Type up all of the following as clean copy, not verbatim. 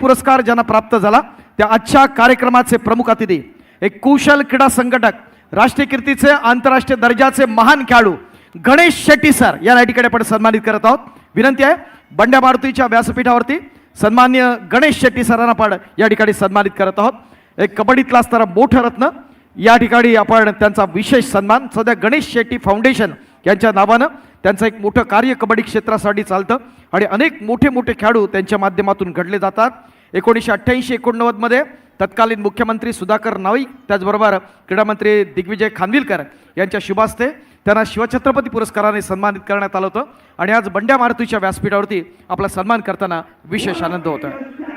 पुरस्कार ज्यांना प्राप्त झाला त्या आजच्या कार्यक्रमाचे प्रमुख अतिथी एक कुशल क्रीडा संघटक राष्ट्रीय कीर्तीचे आंतरराष्ट्रीय दर्जाचे महान खेळाडू गणेश शेट्टी सर या ठिकाणी आपण सन्मानित करत आहोत। विनंती आहे बंड्या मारुतीच्या व्यासपीठावरती सन्मान्य गणेश शेट्टी सरांना आपण या ठिकाणी सन्मानित करत आहोत। एक कबड्डीतला असणारा मोठं रत्न या ठिकाणी आपण त्यांचा विशेष सन्मान सध्या गणेश शेट्टी फाउंडेशन यांच्या नावानं त्यांचं एक मोठं कार्य कबड्डी क्षेत्रासाठी चालतं आणि अनेक मोठे मोठे खेळाडू त्यांच्या माध्यमातून घडले जातात। 1988-89 मध्ये तत्कालीन मुख्यमंत्री सुधाकर नाईक त्याचबरोबर क्रीडा मंत्री दिग्विजय खानविलकर यांच्या शुभ हस्ते त्यांना शिवछत्रपती पुरस्काराने सन्मानित करण्यात आलं होतं आणि आज बंड्या मारुतीच्या व्यासपीठावरती आपला सन्मान करताना विशेष आनंद होत आहे।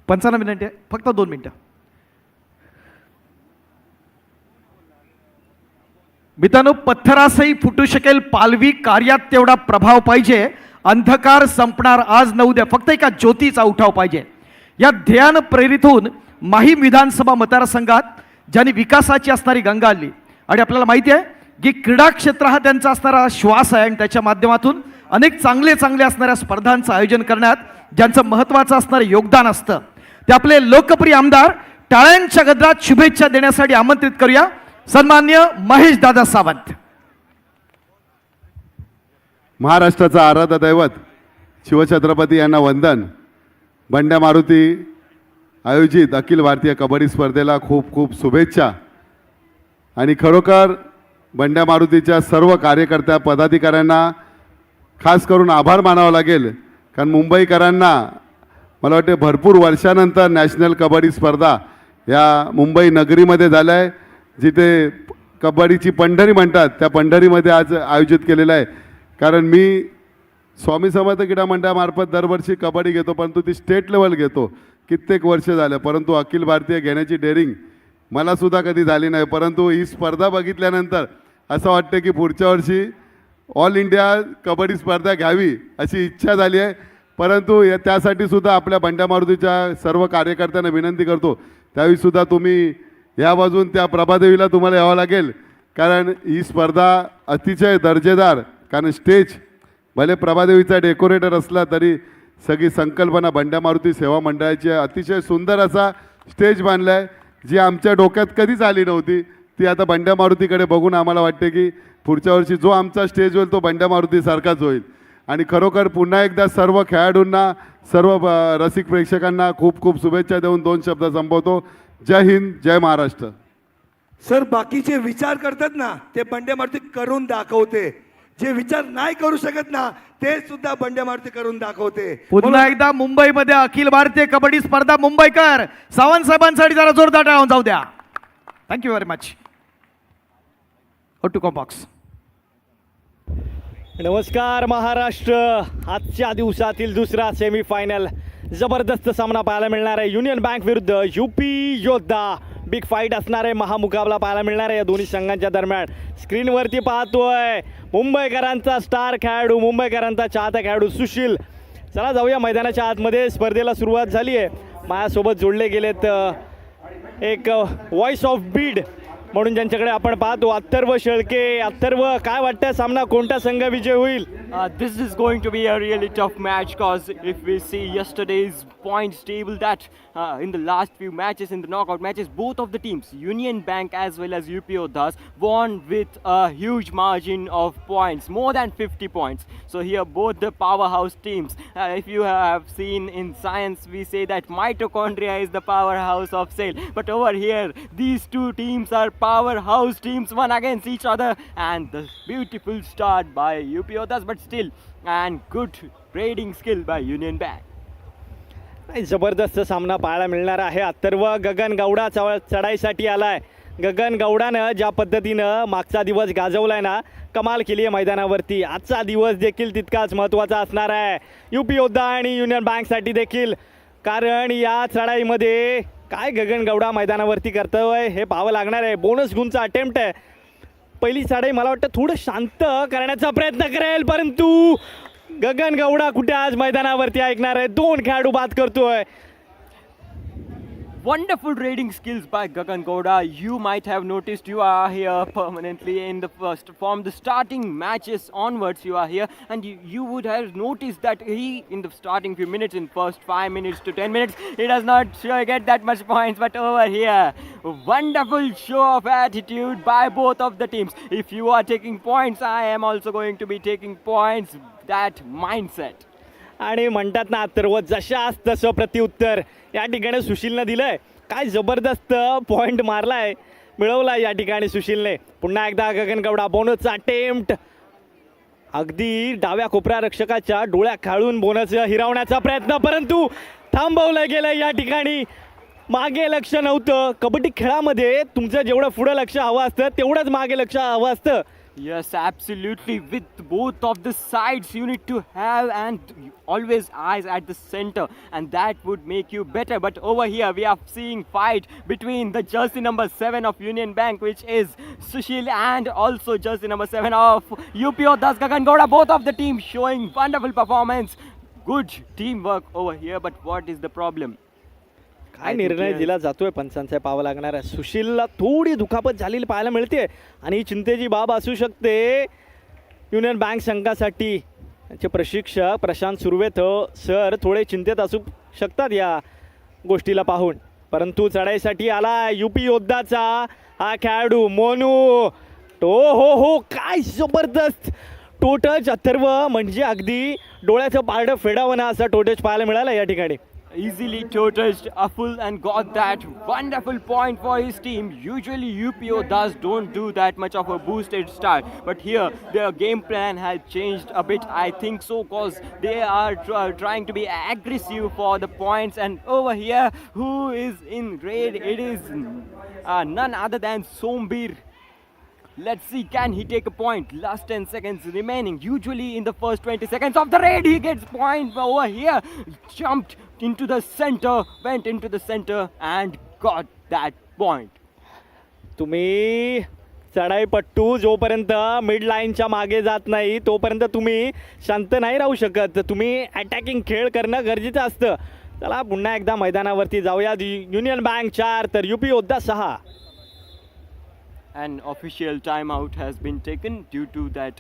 पंचावन्न मिनिटे फक्त 2 मिनिटं। मित्रांनो पत्थरासही फुटू शकेल पालवी कार्यात तेवढा प्रभाव पाहिजे अंधकार संपणार आज न उद्या फक्त एका ज्योतीचा उठाव पाहिजे। या ध्येयानं प्रेरित होऊन माहीम विधानसभा मतदारसंघात ज्यांनी विकासाची असणारी गंगा आणली आणि आपल्याला माहिती आहे की क्रीडा क्षेत्र हा त्यांचा असणारा श्वास आहे आणि त्याच्या माध्यमातून अनेक चांगले असणाऱ्या स्पर्धांचं आयोजन करण्यात ज्यांचं महत्त्वाचं असणारं योगदान असतं ते आपले लोकप्रिय आमदार टाळ्यांच्या गजरात शुभेच्छा देण्यासाठी आमंत्रित करूया सन्मान्य महेश दादा सावंत। महाराष्ट्राचा आराध्य दैवत शिवछत्रपती यांना वंदन। बंड्या मारुती आयोजित अखिल भारतीय कबड्डी स्पर्धेला खूप खूप शुभेच्छा आणि खरोखर बंड्या मारुतीच्या सर्व कार्यकर्त्या पदाधिकाऱ्यांना खास करून आभार मानावा लागेल कारण मुंबईकरांना मला वाटते भरपूर वर्षानंतर नॅशनल कबड्डी स्पर्धा या मुंबई नगरीमध्ये झाल्या आहे जिथे कबड्डीची पंढरी म्हणतात त्या पंढरीमध्ये आज आयोजित केलेलं आहे। कारण मी स्वामी समर्थ क्रीडा मंडळामार्फत दरवर्षी कबड्डी घेतो परंतु ती स्टेट लेवल घेतो कित्येक वर्ष झालं परंतु अखिल भारतीय घेण्याची डेअरिंग मलासुद्धा कधी झाली नाही परंतु ही स्पर्धा बघितल्यानंतर असं वाटतं की पुढच्या वर्षी ऑल इंडिया कबड्डी स्पर्धा घ्यावी अशी इच्छा झाली आहे। परंतु त्यासाठी सुद्धा आपल्या बंड्या मारुतीच्या सर्व कार्यकर्त्यांना विनंती करतो त्यावेळीसुद्धा तुम्ही या बाजून त्या प्रभादेवीला तुम्हाला यावं लागेल कारण ही स्पर्धा अतिशय दर्जेदार कारण स्टेज भले प्रभादेवीचा डेकोरेटर असला तरी सगळी संकल्पना बंड्या मारुती सेवा मंडळाची अतिशय सुंदर असा स्टेज बांधला आहे जी आमच्या डोक्यात कधीच आली नव्हती ती आता बंड्या मारुतीकडे बघून आम्हाला वाटते की पुढच्या वर्षी जो आमचा स्टेज होईल तो बंड्या मारुतीसारखाच होईल आणि खरोखर पुन्हा एकदा सर्व खेळाडूंना सर्व रसिक प्रेक्षकांना खूप खूप शुभेच्छा देऊन 2 शब्द संपवतो। जय हिंद जय महाराष्ट्र। सर बाकीचे विचार करतात ना ते बंड्या मारुती करून दाखवते जे विचार नाही करू शकत ना ते सुद्धा बंड्या मारुती करून दाखवते। पुन्हा एकदा मुंबईमध्ये अखिल भारतीय कबड्डी स्पर्धा मुंबईकर सावंत साहेबांसाठी जरा जोरदार टाळ्या जाऊ द्या। Thank you very much. टू कॉम्बॉक्स। नमस्कार महाराष्ट्र। आजच्या दिवसातील दुसरा सेमीफायनल जबरदस्त सामना पाहायला मिळणार आहे। युनियन बँक विरुद्ध यूपी योद्धा बिग फाईट असणार आहे महामुकाबला पाहायला मिळणार आहे या दोन्ही संघांच्या दरम्यान। स्क्रीनवरती पाहतोय मुंबईकरांचा स्टार खेळाडू मुंबईकरांचा चाहता खेळाडू सुशील। चला जाऊया मैदानाच्या आतमध्ये। स्पर्धेला सुरुवात झाली आहे। माझ्यासोबत जोडले गेलेत एक व्हॉइस ऑफ बीड म्हणून ज्यांच्याकडे आपण पाहतो अथर्व शेळके। अथर्व काय वाटतं सामना कोणता संघ विजय होईल? This is going to be a really tough match because if we see yesterday's points table that in the last few matches, in the knockout matches, both of the teams, Union Bank as well as UP Yoddhas, won with a huge margin of points, more than 50 points. So here both the powerhouse teams. If you have seen in science, we say that mitochondria is the powerhouse of cell. But over here, these two teams are powerhouse teams, one against each other, and the beautiful start by UP Yoddhas, but still, and good raiding skill by Union Bank. जबरदस्त सामना पाहायला मिळणार आहे। अथर्व गगन गौडा चढाईसाठी आलाय गगन गौडानं ज्या पद्धतीनं मागचा दिवस गाजवलाय ना, कमाल केली आहे मैदानावरती. आजचा दिवस देखील तितकाच महत्त्वाचा असणार आहे यूपी योद्धा आणि युनियन बँकसाठी देखील, कारण या चढाईमध्ये काय गगन गौडा मैदानावरती करतोय हे पाहावं लागणार आहे. बोनस गुणचा अटेम्प्ट आहे. पहिली चढाई मला वाटतं थोडं शांत करण्याचा प्रयत्न करेल, परंतु गगन गौडा कुठे आज मैदानावरती ऐकणार आहे. 2 खेळाडू बाद करतोय. Wonderful raiding skills by Gagan Gowda. You might have noticed you are here permanently in the first, from the starting matches onwards you are here, and you would have noticed that he in the starting few minutes, in first 5 minutes to 10 minutes, he does not sure get that much points, but over here wonderful show of attitude by both of the teams. If you are taking points, I am also going to be taking points. That mindset. आणि म्हणतात ना, अथर्व जशास तसं प्रत्युत्तर या ठिकाणी सुशीलनं दिलंय. काय जबरदस्त पॉइंट मारलाय, मिळवलाय या ठिकाणी सुशीलने. पुन्हा एकदा गगन गौडा बोनसचा अटेम्प्ट, अगदी डाव्या कोपऱ्या रक्षकाच्या डोळ्या खाळून बोनस हिरावण्याचा प्रयत्न, परंतु थांबवलं गेलं या ठिकाणी. मागे लक्ष नव्हतं. कबड्डी खेळामध्ये तुमचं जेवढं पुढं लक्ष हवं असतं तेवढंच मागे लक्ष हवं असतं. Yes, absolutely. With both of the sides, you need to have and always eyes at the center, and that would make you better. But over here, we are seeing fight between the jersey number 7 of Union Bank, which is Sushil, and also jersey number 7 of UP Yoddhas Gagan Gowda. Both of the teams showing wonderful performance. Good teamwork over here. But what is the problem? काय निर्णय दिला जातोय पंचांचा पाहावं लागणार आहे. सुशीलला थोडी दुखापत झालेली पाहायला मिळते आणि ही चिंतेची बाब असू शकते युनियन बँक संघासाठी. त्यांचे प्रशिक्षक प्रशांत सुर्वेत सर थोडे चिंतेत असू शकतात या गोष्टीला पाहून. परंतु चढाईसाठी आला यूपी योद्धाचा हा खेळाडू मोनू. हो काय जबरदस्त टोटच अथर्व, म्हणजे अगदी डोळ्याचं पारडं फेडावं ना असं टोटच पाहायला मिळालं या ठिकाणी. Easily touched Aful and got that wonderful point for his team. Usually UPO don't do that much of a boosted start, but here their game plan has changed a bit, I think so, cause they are trying to be aggressive for the points. And over here, who is in raid? It is none other than Sombir. Let's see, can he take a point? Last 10 seconds remaining. Usually in the first 20 seconds of the raid, he gets point. But over here, jumped into the center, went into the center and got that point. तुम्ही चढाईपट्टू जोपर्यंत mid लाईनच्या मागे जात नाही तोपर्यंत तुम्ही शांत नाही राहू शकत. तुम्ही अटॅकिंग खेळ करणं गरजेचं असतं. चला पुन्हा एकदा मैदानावरती जाऊया. युनियन बँक 4 तर यूपी योद्धा 6. An official timeout has been taken due to that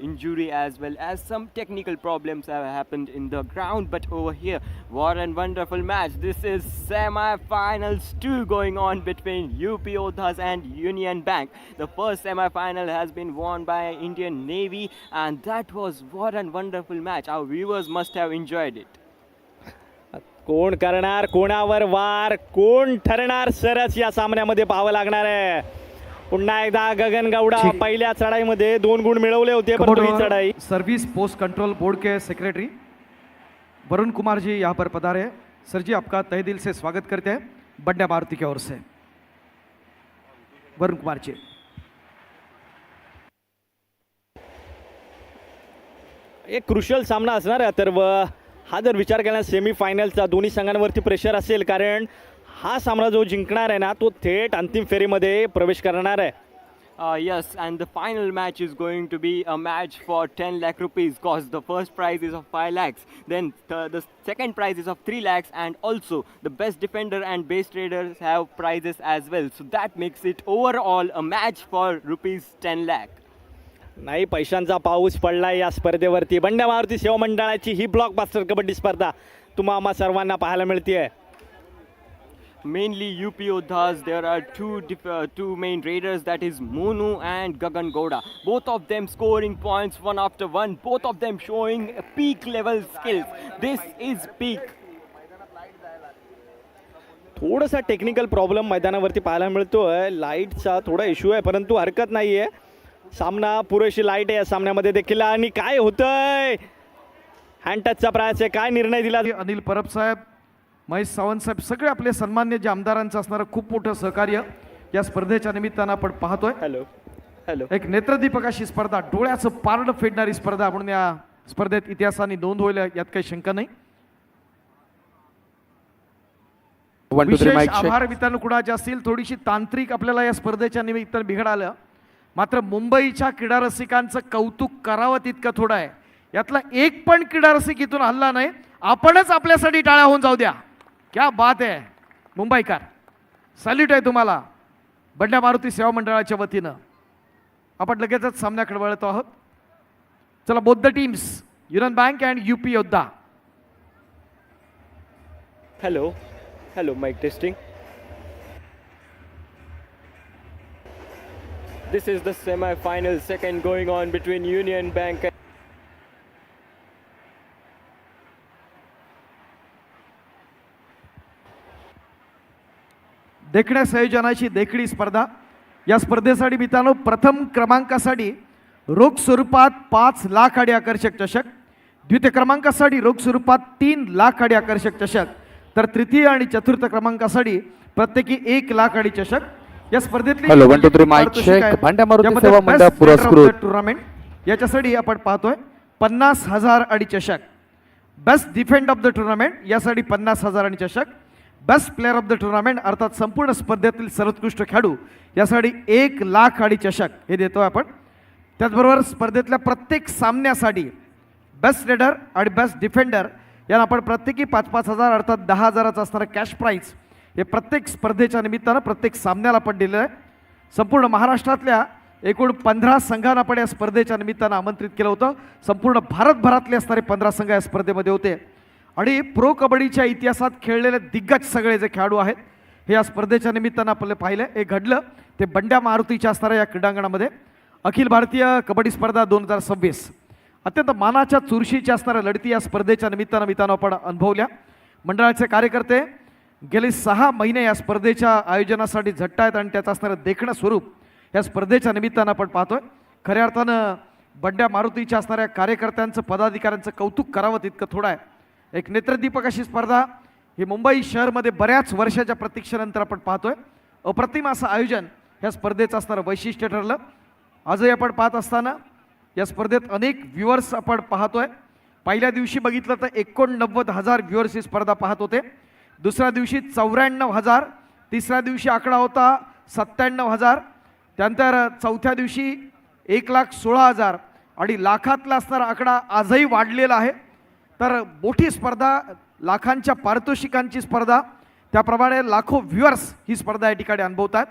injury, as well as some technical problems have happened in the ground. But over here, what a wonderful match. This is semi-finals 2 going on between UP Yoddhas and Union Bank. The first semi-final has been won by Indian Navy, and that was what a wonderful match. Our viewers must have enjoyed it. कोण करणार कोणावर वार, कोण ठरणार सरस या सामन्यामध्ये पाहावं लागणार आहे. पुन्हा एकदा गगन गौडा पहिल्या चढाईमध्ये 2 गुण मिळवले होते, परंतु ही चढाई. सर्विस पोस्ट कंट्रोल बोर्ड के सेक्रेटरी वरुण कुमार जी यहाँ पर पधारे. सर जी, आपका तहे दिल से स्वागत करते हैं बंड्या मारुति की ओर से. वरुण कुमार जी. एक क्रुशियल सामना असणार आहे तर हा जर विचार केला सेमीफायनलचा दोन्ही संघांवरती प्रेशर असेल, कारण हा सामना जो जिंकणार आहे ना तो थेट अंतिम फेरीमध्ये प्रवेश करणार आहे. Yes, and the final match is going to be a match for 10 lakh rupees, cause the first prize is of 5 lakhs, then the second prize is of 3 lakhs, and also the best defender and base traders have prizes as well. So that makes it overall a match for rupees 10 lakh. नाही, पैशांचा पाऊस पडलाय या स्पर्धेवरती. बंड्या मारुती सेवा मंडळाची ही blockbuster kabaddi स्पर्धा तुम्हा सर्वांना पाहायला मिळते. Mainly UP Yoddhas, there are two main raiders, that is Monu and Gagan Gowda. Both of them scoring points one after one. Both of them showing peak level skills. This is peak. थोडासा technical problem मैदानावरती पाहायला मिळतोय. लाईटचा थोडा issue आहे, परंतु हरकत नाहीये. सामना पुरेशी लाईट आहे या सामन्यामध्ये देखील. आणि काय होतंय, हँड टचचा प्रयास आहे. काय निर्णय दिला? अनिल परब साहेब, महेश सावंत साहेब, सगळे आपले सन्मान्य जे आमदारांचं असणारं खूप मोठं सहकार्य या स्पर्धेच्या निमित्तानं आपण पाहतोय हॅलो हॅलो एक नेत्रदीपक अशी स्पर्धा, डोळ्याचं पारड फेडणारी स्पर्धा म्हणून या स्पर्धेत इतिहासाने नोंद होईल यात काही शंका नाही. 1 2 3 विशेष माइक चेक. आभार वितरण कुणाचे असतील. थोडीशी तांत्रिक आपल्याला या स्पर्धेच्या निमित्तानं बिघडालं, मात्र मुंबईच्या क्रीडा रसिकांचं कौतुक करावं तितकं थोडं आहे. यातला एक पण क्रीडा रसिक इथून हल्ला नाही. आपणच आपल्यासाठी टाळ्या होऊन जाऊ द्या. क्या बात आहे मुंबईकर, सॅल्यूट आहे तुम्हाला बंड्या मारुती सेवा मंडळाच्या वतीनं. आपण लगेचच सामन्याकडे वळतो आहोत. चला, both the teams, Union Bank and UP Yoddha. Hello hello mike testing. This is the semi-final second going on between Union Bank and देखण्या संयोजनाची देखणी स्पर्धा. या स्पर्धेसाठी मित्रांनो प्रथम क्रमांकासाठी रोख स्वरूपात 5 लाख आणि आकर्षक चषक, द्वितीय क्रमांकासाठी रोख स्वरूपात 3 लाख आणि आकर्षक चषक, तर तृतीय आणि चतुर्थ क्रमांकासाठी प्रत्येकी 1 लाख आणि चषक. या स्पर्धेतली Hello, 1 2 3 mic check. भांड्या मारुती सेवा मंडळ पुरस्कृत. टुर्नामेंट याच्यासाठी आपण पाहतोय 50,000 आणि चषक. Best defend of the tournament यासाठी 50,000 आणि चषक. Best player of the tournament अर्थात संपूर्ण स्पर्धेतील सर्वोत्कृष्ट खेळाडू यासाठी 1 लाख आणि चषक हे देतोय आपण. त्याचबरोबर स्पर्धेतल्या प्रत्येक सामन्यासाठी बेस्ट रेडर आणि बेस्ट डिफेंडर यांना आपण प्रत्येकी 5,000 अर्थात 10,000चं असणारं कॅश प्राईज हे प्रत्येक स्पर्धेच्या निमित्तानं प्रत्येक सामन्याला आपण दिलेलं आहे. संपूर्ण महाराष्ट्रातल्या एकूण 15 संघांना आपण या स्पर्धेच्या निमित्तानं आमंत्रित केलं होतं. संपूर्ण भारतभरातले असणारे 15 संघ या स्पर्धेमध्ये होते आणि प्रो कबड्डीच्या इतिहासात खेळलेले दिग्गज सगळे जे खेळाडू आहेत हे या स्पर्धेच्या निमित्तानं आपल्याला पाहिलं. हे घडलं ते बंड्या मारुतीच्या असणाऱ्या या क्रीडांगणामध्ये. अखिल भारतीय कबड्डी स्पर्धा 2026 अत्यंत मानाच्या चुरशीच्या असणाऱ्या लढती या स्पर्धेच्या निमित्तानं आपण अनुभवल्या. मंडळाचे कार्यकर्ते गेले 6 महिने या स्पर्धेच्या आयोजनासाठी झटतायत आणि त्याचं असणारं देखणं स्वरूप या स्पर्धेच्या निमित्तानं आपण पाहतोय. खऱ्या अर्थानं बंड्या मारुतीच्या असणाऱ्या कार्यकर्त्यांचं पदाधिकाऱ्यांचं कौतुक करावं तितकं थोडं आहे. एक नेत्रदीपक अशी स्पर्धा ही मुंबई शहरमध्ये बऱ्याच वर्षाच्या प्रतीक्षेनंतर आपण पाहतोय. अप्रतिम असं आयोजन ह्या स्पर्धेचं असणारं वैशिष्ट्य ठरलं. आजही आपण पाहत असताना या स्पर्धेत अनेक व्ह्युअर्स आपण पाहतोय. पहिल्या दिवशी बघितलं तर 89,000 व्ह्युअर्स ही स्पर्धा पाहत होते. दुसऱ्या दिवशी 94,000, तिसऱ्या दिवशी आकडा होता 97,000, त्यानंतर चौथ्या दिवशी 1,16,000 आणि लाखातला असणारा आकडा आजही वाढलेला आहे. तर मोठी स्पर्धा, लाखांच्या पारितोषिकांची स्पर्धा, त्याप्रमाणे लाखो व्ह्युअर्स ही स्पर्धा या ठिकाणी अनुभवतात.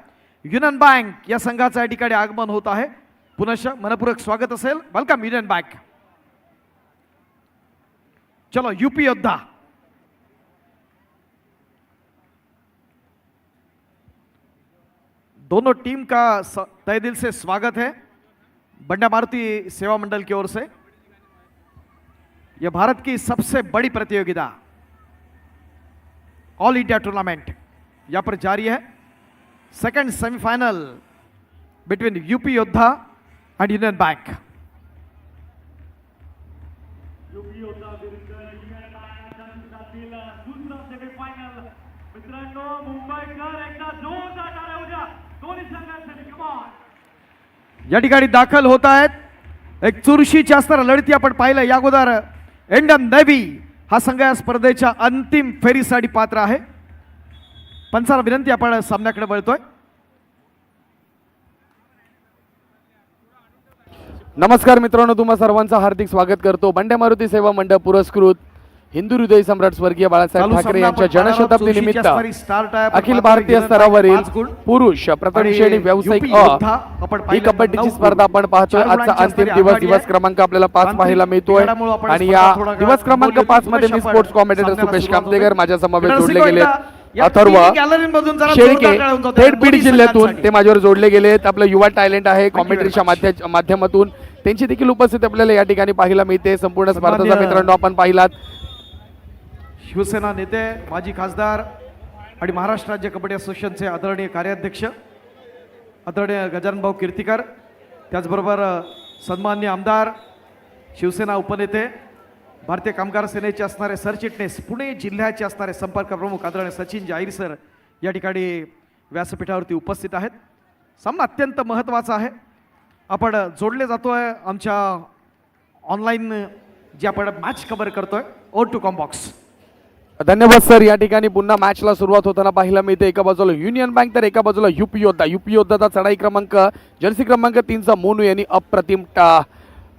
युनियन बँक या संघाचं या ठिकाणी आगमन होत आहे. पुनश्च मनपूर्वक स्वागत असेल. Welcome union bank. चलो यूपी योद्धा. दोनों टीम का तहे दिल से स्वागत है बंड्या मारुति सेवा मंडल की ओर से. यह भारत की सबसे बड़ी प्रतियोगिता ऑल इंडिया टूर्नामेंट यहां पर जारी है. सेकंड सेमीफाइनल बिटवीन यूपी योद्धा एंड यूनियन बैंक. यूपी योद्धा विरुद्ध युनियन बँक दुसरा सेमीफायनल. मित्रांनो, मुंबईकर एकदा जोरदार टाळ्या होऊ द्या दोन्ही संघांसाठी. कमान या ठिकाणी दाखल होत आहेत. एक चुरशीची असणारा लढती आपण पाहिलं. या अगोदर इंडियन नेव्ही हा संघ या स्पर्धेच्या अंतिम फेरीसाठी पात्र आहे. पंचाला विनंती, आपण सामन्याकडे वळतोय. नमस्कार मित्रांनो, तुम्हा सर्वांचं हार्दिक स्वागत करतो. बंड्या मारुती सेवा मंडळ पुरस्कृत हिंदू हृदय सम्राट स्वर्गीय बाळासाहेब चालू ठाकरे सामना यांच्या आपण जनशताब्दी चुरशीची निमित्त असणारी start आहे. आपण अखिल पाहतोय भारतीय युनियन स्तरावरील 5 गुण पुरुष प्रथम आणि श्रेणी व्यावसायिक युपी योद्धा आपण ही पाहिलं कबड्डीची 9 स्पर्धा आपण पाहतोय. चार आजचा गुणांची अंतिम असणारी आघाडी दिवस आहे. क्रमांक आपल्याला 5 तांत्रिक पाहायला मिळतोय बिघाडामुळे आपण आणि स्पर्धा या थोडा काळ दिवस क्रमांक थांबवली 5 होती. मध्ये मी पुन्हा स्पोर्ट्स आपण कॉमेंटेटर सामन्याला सुपेश सुरुवात कामतेकर होते. माझ्या समवेत रसिको जोडले गेलेत. एकदा या अथर्व तिन्ही गॅलरीमधून जरा शेळके जोरदार टाळ्या होऊन जातात. थेट बीड दोन्ही जिल्ह्यातून संघांसाठी. ते माझ्यावर जोडले गेलेत. आपलं युवा टॅलेंट आहे कॉमेंट्रीच्या माध्यमातून त्यांची देखील उपस्थिती आपल्याला या ठिकाणी पाहायला मिळते. संपूर्ण स्पर्धेचा सन्माननीय मित्रांनो आपण पाहिलात. शिवसेना नेते, माजी खासदार आणि महाराष्ट्र राज्य कबड्डी असोसिएशनचे आदरणीय कार्याध्यक्ष आदरणीय गजानन भाऊ कीर्तीकर, त्याचबरोबर सन्माननीय आमदार, शिवसेना उपनेते, भारतीय कामगार सेनेचे असणारे सरचिटणीस, पुणे जिल्ह्याचे असणारे संपर्क प्रमुख आदरणीय सचिन जाहीर सर या ठिकाणी व्यासपीठावरती उपस्थित आहेत. सामना अत्यंत महत्त्वाचा आहे. आपण जोडले जातोय आमच्या ऑनलाईन जी आपण मॅच कव्हर करतोय O2 कॉम्बॉक्स. धन्यवाद सर. या ठिकाणी पुन्हा मॅचला सुरुवात होताना पाहायला मिळते. एका बाजूला युनियन बँक तर एका बाजूला यूपी योद्धा. यूपी योद्धाचा चढाई क्रमांक जर्सी क्रमांक 3चा मोनू यांनी अप्रतिम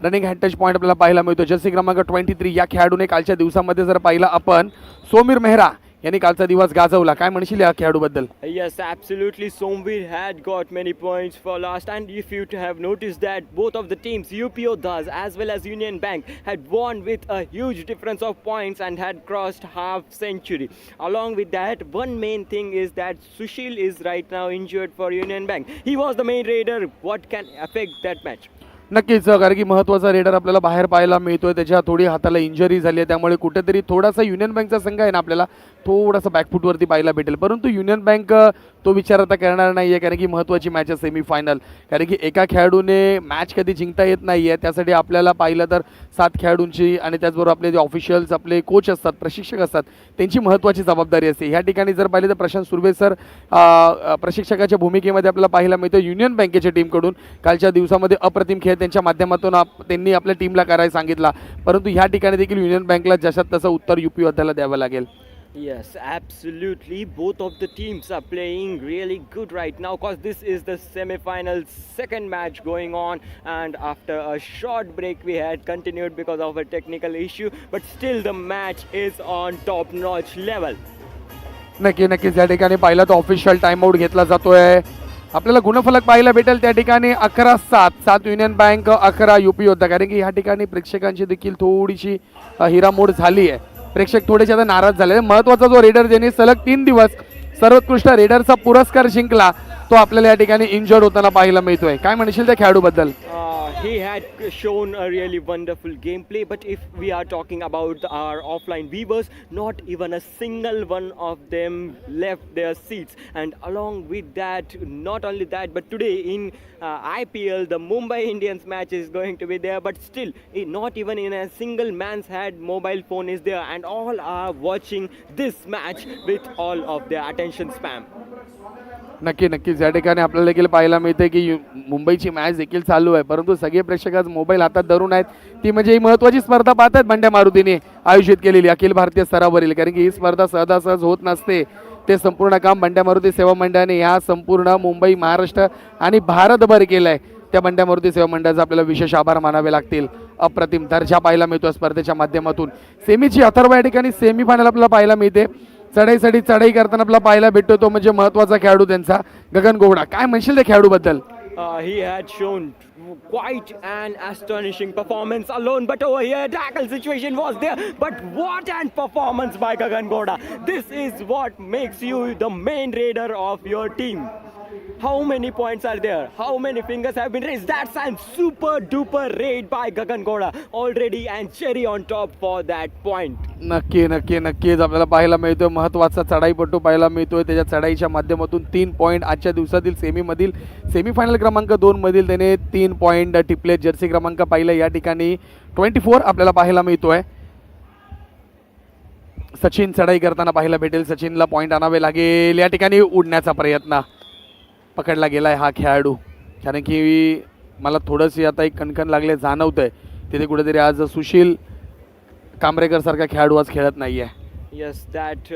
रनिंग हँड टच पॉईंट आपल्याला पाहायला मिळतो. जर्सी क्रमांक 23 या खेळाडूने कालच्या दिवसामध्ये जर पाहिला आपण सोमीर मेहरा यांनी कालचा दिवस गाजवला. काय म्हणशील या खेळाडूबद्दल? Yes, absolutely. Somveer had got many points for last, and if you have noticed that both of the teams, UP Yodhas as well as Union Bank, had won with a huge difference of points and had crossed half century. Along with that, one main thing is that Sushil is right now injured for Union Bank. He was the main raider. What can affect that match? नक्कीच, कारण की महत्त्वाचा raider आपल्याला बाहेर पाहायला मिळतोय. त्याच्या थोडी हाताला इंजरी झाली आहे, त्यामुळे कुठेतरी थोडासा युनियन बँकचा संघ आहे ना आपल्याला थोडासा बॅकफुटवरती पाहायला भेटेल. परंतु युनियन बँक तो विचार आता करणार नाही आहे, कारण की महत्त्वाची मॅच आहे सेमीफायनल. कारण की एका खेळाडूने मॅच कधी जिंकता येत नाही आहे. त्यासाठी आपल्याला पाहिलं तर 7 खेळाडूंची आणि त्याचबरोबर आपले जे ऑफिशियल्स आपले कोच असतात, प्रशिक्षक असतात, त्यांची महत्त्वाची जबाबदारी असते. ह्या ठिकाणी जर पाहिलं तर प्रशांत सुर्वे सर प्रशिक्षकाच्या भूमिकेमध्ये आपल्याला पाहायला मिळतं. युनियन बँकेच्या टीमकडून कालच्या दिवसामध्ये अप्रतिम खेळ त्यांच्या माध्यमातून त्यांनी आपल्या टीमला करायला सांगितला. परंतु ह्या ठिकाणी देखील युनियन बँकला जशात तसं उत्तर यूपी योद्ध्याला द्यावं लागेल. Yes, absolutely. Both of the teams are playing really good right now because this is the semi-final second match going on, and after a short break we had continued because of a technical issue, but still the match is on top-notch level. नक्कीच या ठिकाणी पाहिलं तर official timeout घेतला जातोय. आपल्याला गुणफलक पाहायला भेटेल त्या ठिकाणी 11-7 युनियन बँक, 11 यूपी योद्धा. कारण की ह्या ठिकाणी प्रेक्षकांची देखील थोडीशी हिरामोड झाली आहे. प्रेक्षक थोडेसे आता नाराज झाले. महत्त्वाचा जो रेडर ज्यांनी सलग 3 दिवस सर्वोत्कृष्ट रेडरचा पुरस्कार जिंकला तो आपल्याला या ठिकाणी इंजर्ड होताना पाहायला मिळतोय. काय म्हणशील त्या खेळाडूबद्दल? He had shown a really wonderful gameplay, but if we are talking about our offline viewers, not even a single one of them left their seats. And along with that, not only that, but today in IPL, the Mumbai Indians match is going to be there, but still, not even in a single man's hand mobile phone is there, and all are watching this match with all of their attention span. नक्कीच या ठिकाणी आपल्याला देखील पाहायला मिळते की मुंबईची match देखील चालू आहे, परंतु सगळे प्रेक्षक आज मोबाईल हातात धरून आहेत. ती म्हणजे ही महत्त्वाची स्पर्धा पाहतात बंड्या मारुतीने आयोजित केलेली अखिल भारतीय स्तरावरील. कारण की ही स्पर्धा सहजासहज होत नसते. ते संपूर्ण काम बंड्या मारुती सेवा मंडळाने ह्या संपूर्ण मुंबई, महाराष्ट्र आणि भारतभर केलं आहे. त्या बंड्या मारुती सेवा मंडळाचा आपल्याला विशेष आभार मानावे लागतील. अप्रतिम दर्जा पाहायला मिळतो स्पर्धेच्या माध्यमातून. सेमीची अथर्व या ठिकाणी सेमीफायनल आपल्याला पाहायला मिळते. चढाई करताना आपल्याला पाहायला भेटतो तो म्हणजे महत्त्वाचा खेळाडू त्यांचा गगन गौडा. काय म्हणशील त्या खेळाडूबद्दल? He had shown quite an astonishing performance alone, but over here tackle situation was there, but what an performance by Gagan Gowda. This is what makes you the main raider of your team. How many points are there? How many fingers have been raised? That's a super duper raid by Gagan Gowda already, and cherry on top for that point. नक्कीच आपल्याला पाहायला मिळतोय महत्त्वाचा चढाईपटू पाहायला मिळतोय. त्याच्या चढाईच्या माध्यमातून 3 point आजच्या दिवसातील सेमीफायनल क्रमांक 2 मधील त्याने 3 पॉईंट टिपले. जर्सी क्रमांक पाहिलं या ठिकाणी 24 आपल्याला पाहायला मिळतोय. सचिन चढाई करताना पाहायला भेटेल. सचिनला पॉईंट आणावे लागेल. या ठिकाणी उडण्याचा प्रयत्न पकडला गेलाय हा खेळाडू. कारण की मला थोडंशी आता एक कणकण लागले जाणवतंय. तिथे कुठेतरी आज सुशील कांबरेकर सारखा खेळाडू आज खेळत नाहीये. Yes, that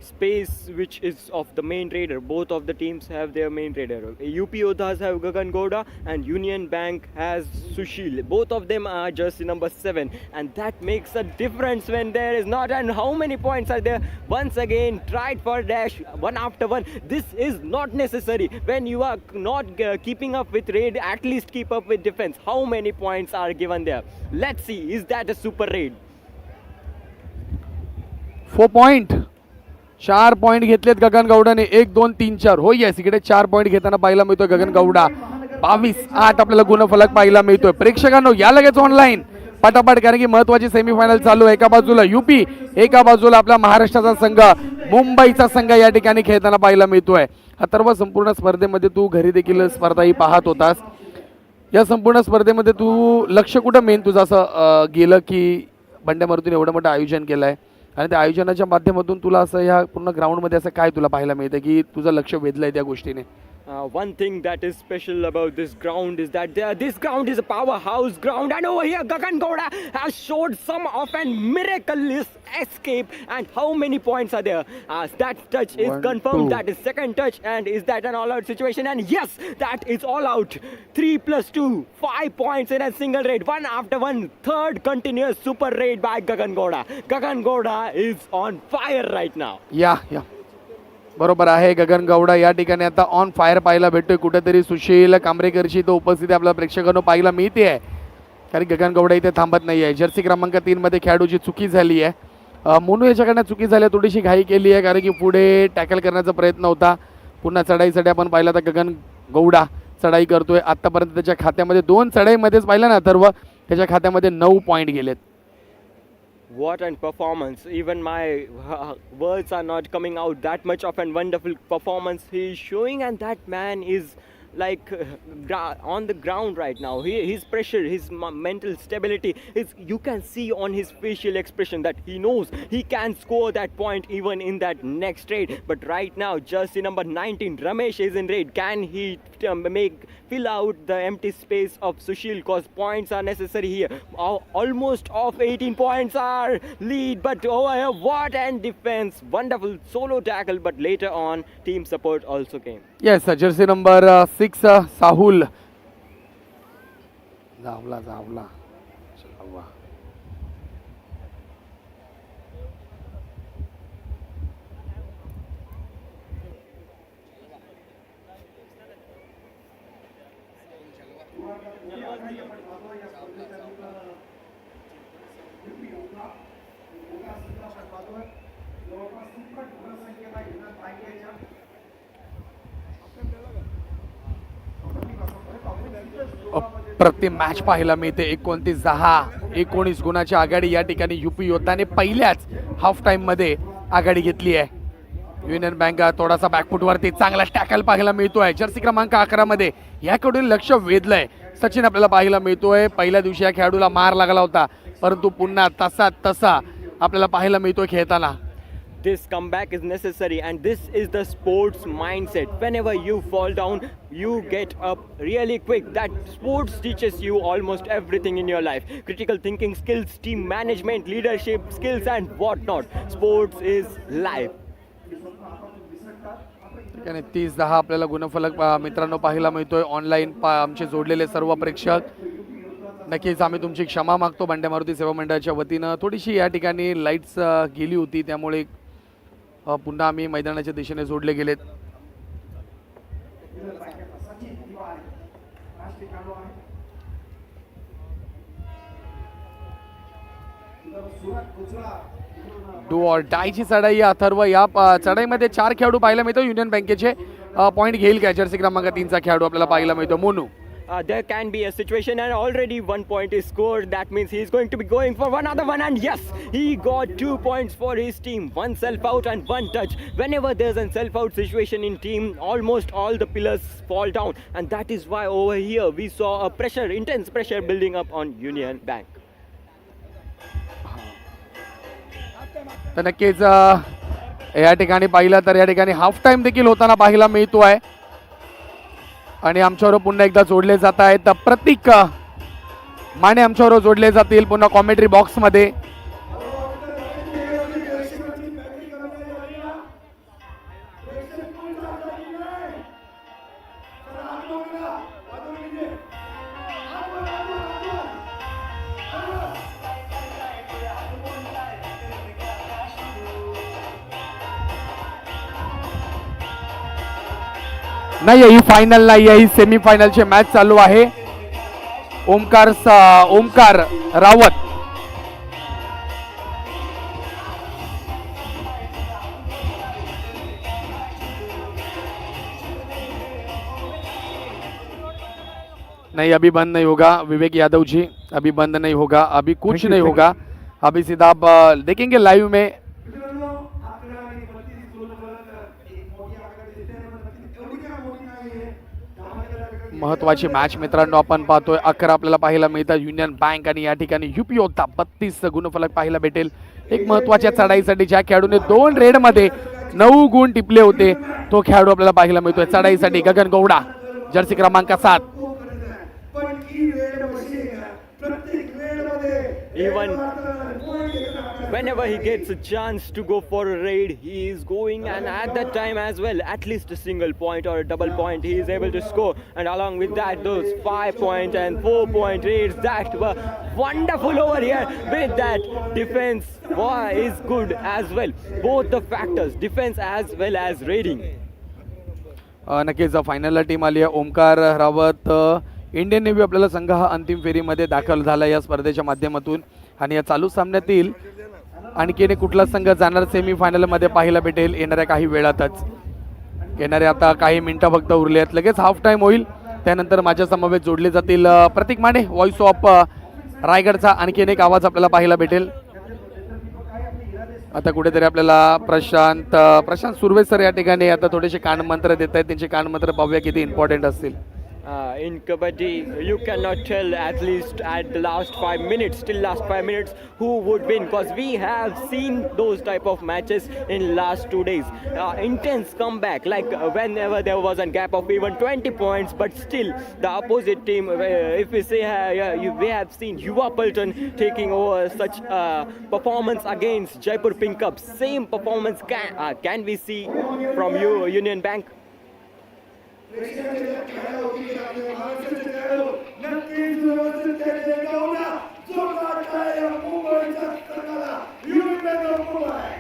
space which is of the main raider. Both of the teams have their main raider. UP Yodhas have Gagan Gowda and Union Bank has Sushil. Both of them are jersey number 7, and that makes a difference when there is not. And how many points are there? Once again, tried for dash one after one. This is not necessary. When you are not keeping up with raid, at least keep up with defense. How many points are given there? Let's see, is that a super raid? 4 point 4 point घेतलेत गगन गौडाने. 1 2 3 4. हो yes, इकडे 4 point घेताना पाहायला मिळतोय गगन गौडा. 22-8 आपल्याला गुणफलक पाहायला मिळतोय. प्रेक्षकांनो या लगेच ऑनलाईन पटापट, कारण की महत्त्वाची सेमीफायनल चालू आहे. एका बाजूला यूपी, एका बाजूला आपला महाराष्ट्राचा संघ, मुंबईचा संघ या ठिकाणी खेळताना पाहायला मिळतोय. अथर्व, संपूर्ण स्पर्धेमध्ये तू घरी देखील स्पर्धा ही पाहत होतास. या संपूर्ण स्पर्धेमध्ये तू लक्ष कुठं मेन तुझं असं गेलं की बंड्या मारुतीने एवढं मोठं आयोजन केलं आहे आणि त्या आयोजनाच्या माध्यमातून तुला असं ह्या पूर्ण ग्राउंडमध्ये असं काय तुला पाहायला मिळतं की तुझं लक्ष वेधलंय त्या गोष्टीने? One thing that is special about this ground is that this ground is a powerhouse ground, and over here Gagan Gowda has showed some of an miraculous escape. And how many points are there? That touch is 1, confirmed. 2. That is second touch, and is that an all-out situation? And yes, that is all out. 3 + 2, 5 points in a single raid, one after one. Third continuous super raid by Gagan Gowda. Gagan Gowda is on fire right now. या बरोबर आहे. गगन गौडा या ठिकाणी आता on fire पाहायला भेटतोय. कुठेतरी सुशील कांबरेकरची तो उपस्थिती आपल्या प्रेक्षकांना पाहायला मिळते आहे, कारण गगन गौडा इथे थांबत नाही आहे. जर्सी क्रमांक 3 मध्ये खेळाडूची चुकी झाली आहे. मोनू याच्याकडनं चुकी झाली आहे, थोडीशी घाई केली आहे, कारण की पुढे टॅकल करण्याचा प्रयत्न होता. पुन्हा चढाईसाठी आपण पाहिलं तर गगन गौडा चढाई करतोय. आतापर्यंत त्याच्या खात्यामध्ये 2 चढाईमध्येच पाहिलं ना अथर्व, त्याच्या खात्यामध्ये 9 पॉईंट गेलेत. What an performance. Even my words are not coming out. That much of a wonderful performance he is showing, and that man is like on the ground right now. His pressure, his mental stability is, you can see on his facial expression that he knows he can score that point even in that next raid. But right now, jersey number 19 Ramesh is in raid. Can he fill out the empty space of Sushil? Cause points are necessary here. Almost off 18 points are lead, but over here, what an defense. Wonderful solo tackle, but later on team support also came. Yes, Jersey number 6 साहुल जावला. प्रति match पाहायला मिळते. 29-19 गुणाची आघाडी या ठिकाणी UP योद्धाने पहिल्याच half time मध्ये आघाडी घेतली आहे. युनियन बँक थोडासा बॅकफुटवरती चांगला टॅकल पाहायला मिळतोय. जर्सी क्रमांक 11 मध्ये याकडून लक्ष वेधलंय सचिन आपल्याला पाहायला मिळतोय. पहिल्या दिवशी या खेळाडूला मार लागला होता, परंतु पुन्हा तसा आपल्याला पाहायला मिळतोय खेळताना. This comeback is necessary, and this is the sports mindset. Whenever you fall down, you get up really quick. That sports teaches you almost everything in your life. Critical thinking skills, team management, leadership skills, and whatnot. Sports is life. 30-10 आपल्याला गुणफलक मित्रांनो पाहायला मिळतोय. Online आमचे जोडलेले सर्व प्रेक्षक, नक्कीच आम्ही तुमची क्षमा मागतो. बंड्या मारुती सेवा मंडळाच्या वतीनं थोडीशी या ठिकाणी लाईट्स गेली होती, त्यामुळे पुन्हा आम्ही मैदानाच्या दिशेने जोडले गेलेत. डू ऑर डायची चढाई अथर्व. या चढाईमध्ये 4 खेळाडू पाहायला मिळतो. युनियन बँकेचे पॉईंट घेईल का? जर्सी क्रमांक 3चा खेळाडू आपल्याला पाहायला मिळतो Monu. There can be a situation, and already 1 point is scored. That means he is going to be going for another one, and yes, he got 2 points for his team. 1 self out and 1 touch. Whenever there's a self out situation in team, almost all the pillars fall down, and that is why over here we saw a intense pressure building up on Union Bank. तर नक्कीच या ठिकाणी पाहिलं तर या ठिकाणी half time देखील होताना पाहायला मिळतो आहे. आणि आमच्यावर पुन्हा एकदा जोडले जात आहेत. प्रतीक माने आमच्यावर जोडले जातील पुन्हा कॉमेंट्री बॉक्स मध्ये. नाही, ही फायनल नाही आहे, ही सेमी फायनलची मॅच चालू आहे. ओमकार रावत नहीं, अभी बंद नहीं होगा. विवेक यादव जी, अभी बंद नहीं होगा, अभी कुछ नहीं होगा. अभी सीधा आप देखेंगे लाइव में. महत्वाची मॅच मित्रांनो आपण पाहतोय. 11 आपल्याला पाहायला मिळतात. युनियन बँक आणि या ठिकाणी युपी योद्धा 32 गुणफलक पाहायला भेटेल. एक महत्वाच्या चढाईसाठी ज्या खेळाडूने 2 रेडमध्ये 9 गुण टिपले होते तो खेळाडू आपल्याला पाहायला मिळतोय चढाईसाठी गगन गौडा जर्सी क्रमांक 7. पण ही वेळ बसली ना, प्रत्येक वेळेमध्ये Even whenever he gets a chance to go for a raid, he is going, and at that time as well, at least a single point or a double point he is able to score. And along with that, those 5-point and 4-point raids that were wonderful over here. With that, defense is good as well. Both the factors, defense as well as raiding. नक्कीच फायनलला team आली आहे. Omkar Rawat Indian navy आपल्याला संघ हा अंतिम फेरीमध्ये दाखल झाला या स्पर्धेच्या माध्यमातून. आणि या चालू सामन्यातील आणखीन कुठला संघ जाणार सेमीफायनलमध्ये पाहायला भेटेल येणाऱ्या काही वेळातच. येणाऱ्या आता काही मिनिटं फक्त उरले आहेत, लगेच हाफ टाइम होईल. त्यानंतर माझ्या समवेत जोडले जातील प्रतीक माने, व्हॉइस ऑफ रायगडचा आणखीन एक आवाज आपल्याला पाहायला भेटेल. आता कुठेतरी आपल्याला प्रशांत सुर्वे सर या ठिकाणी आता थोडेसे कानमंत्र देत आहेत. त्यांचे कानमंत्र पाहूया किती इम्पॉर्टंट असतील. In Kabaddi, you cannot tell at least at the last 5 minutes, till last 5 minutes, who would win, because we have seen those type of matches in last 2 days. Intense comeback, like whenever there was a gap of even 20 points, but still the opposite team, if we say we have seen Yuva Paltan taking over such performance against Jaipur Pink Cup. Same performance can we see from Union Bank? नक्कीच व्यवस्थित खेळले गौडा, जोरदार टाळ्या या मुंबईच्या संघाला. Union bank of Mumbai.